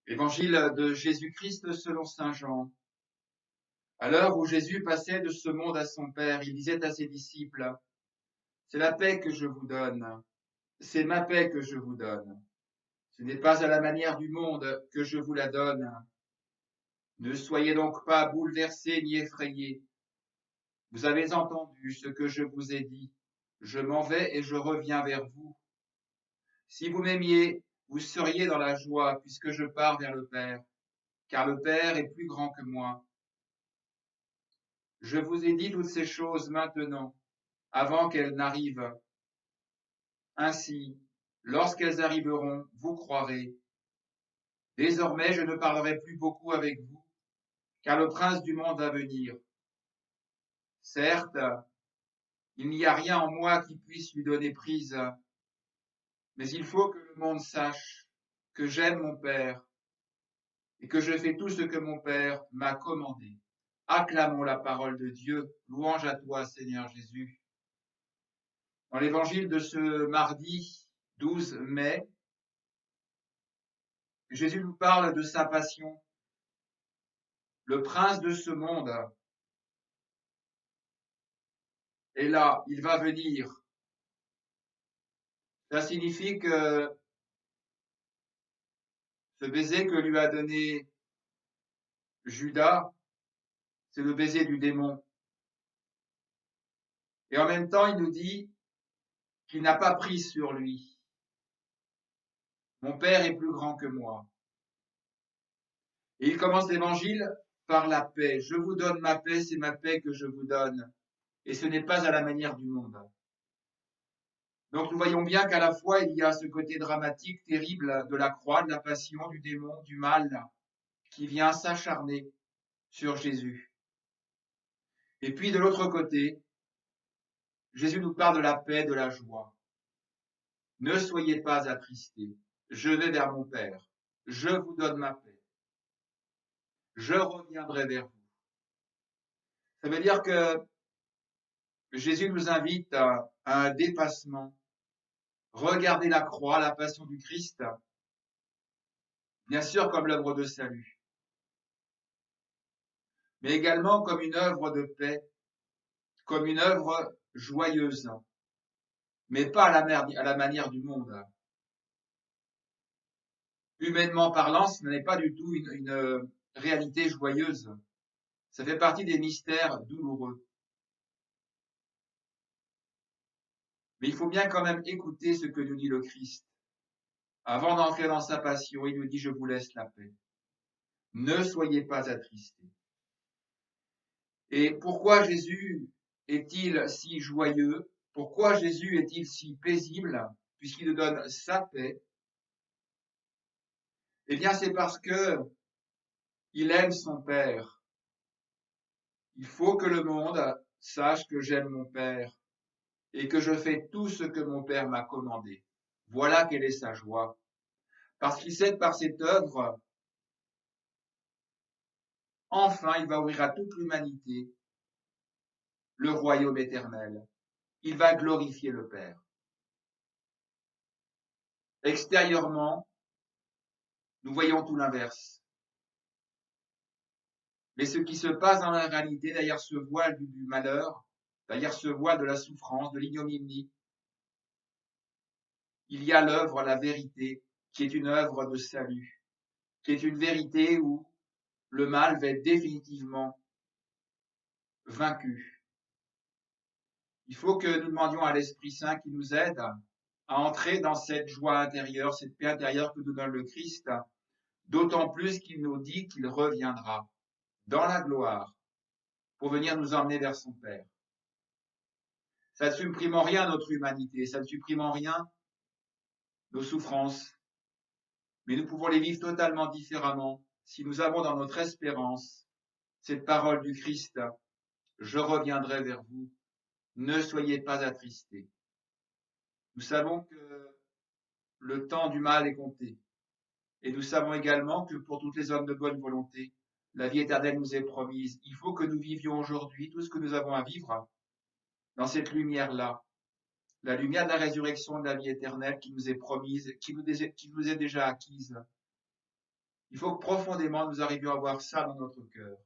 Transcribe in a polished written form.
Évangile de Jésus-Christ selon saint Jean. À l'heure où Jésus passait de ce monde à son Père, il disait à ses disciples, c'est la paix que je vous donne, c'est ma paix que je vous donne. Ce n'est pas à la manière du monde que je vous la donne. Ne soyez donc pas bouleversés ni effrayés. Vous avez entendu ce que je vous ai dit. Je m'en vais et je reviens vers vous. Si vous m'aimiez, vous seriez dans la joie puisque je pars vers le Père, car le Père est plus grand que moi. Je vous ai dit toutes ces choses maintenant, avant qu'elles n'arrivent. Ainsi, lorsqu'elles arriveront, vous croirez. Désormais, je ne parlerai plus beaucoup avec vous, car le prince du monde va venir. Certes, il n'y a rien en moi qui puisse lui donner prise, mais il faut que le monde sache que j'aime mon Père et que je fais tout ce que mon Père m'a commandé. Acclamons la parole de Dieu. Louange à toi, Seigneur Jésus. Dans l'évangile de ce mardi 12 mai, Jésus nous parle de sa passion. Le prince de ce monde est là, il va venir. Ça signifie que ce baiser que lui a donné Judas, c'est le baiser du démon. Et en même temps, il nous dit qu'il n'a pas prise sur lui. Mon Père est plus grand que moi. Et il commence l'évangile par la paix. Je vous donne ma paix, c'est ma paix que je vous donne. Et ce n'est pas à la manière du monde. Donc nous voyons bien qu'à la fois il y a ce côté dramatique, terrible de la croix, de la passion, du démon, du mal qui vient s'acharner sur Jésus. Et puis de l'autre côté, Jésus nous parle de la paix, de la joie. Ne soyez pas attristés. Je vais vers mon Père. Je vous donne ma paix. Je reviendrai vers vous. Ça veut dire que Jésus nous invite à un dépassement. Regardez la croix, la passion du Christ, bien sûr comme l'œuvre de salut, mais également comme une œuvre de paix, comme une œuvre joyeuse, mais pas à la manière du monde. Humainement parlant, ce n'est pas du tout une réalité joyeuse. Ça fait partie des mystères douloureux. Mais il faut bien quand même écouter ce que nous dit le Christ. Avant d'entrer dans sa passion, il nous dit, je vous laisse la paix. Ne soyez pas attristés. Et pourquoi Jésus est-il si joyeux? Pourquoi Jésus est-il si paisible? Puisqu'il nous donne sa paix. Eh bien, c'est parce que il aime son Père. Il faut que le monde sache que j'aime mon Père et que je fais tout ce que mon Père m'a commandé. Voilà quelle est sa joie. Parce qu'il sait que par cette œuvre, enfin, il va ouvrir à toute l'humanité le royaume éternel. Il va glorifier le Père. Extérieurement, nous voyons tout l'inverse. Mais ce qui se passe dans la réalité, derrière ce voile du malheur, derrière ce voile de la souffrance, de l'ignominie, il y a l'œuvre, la vérité, qui est une œuvre de salut, qui est une vérité où le mal va être définitivement vaincu. Il faut que nous demandions à l'Esprit Saint qui nous aide à entrer dans cette joie intérieure, cette paix intérieure que nous donne le Christ, d'autant plus qu'il nous dit qu'il reviendra dans la gloire pour venir nous emmener vers son Père. Ça ne supprime en rien notre humanité, ça ne supprime en rien nos souffrances, mais nous pouvons les vivre totalement différemment si nous avons dans notre espérance cette parole du Christ, je reviendrai vers vous, ne soyez pas attristés. Nous savons que le temps du mal est compté, et nous savons également que pour toutes les hommes de bonne volonté, la vie éternelle nous est promise. Il faut que nous vivions aujourd'hui tout ce que nous avons à vivre dans cette lumière-là, la lumière de la résurrection de la vie éternelle qui nous est promise, qui nous est déjà acquise. Il faut que profondément nous arrivions à voir ça dans notre cœur.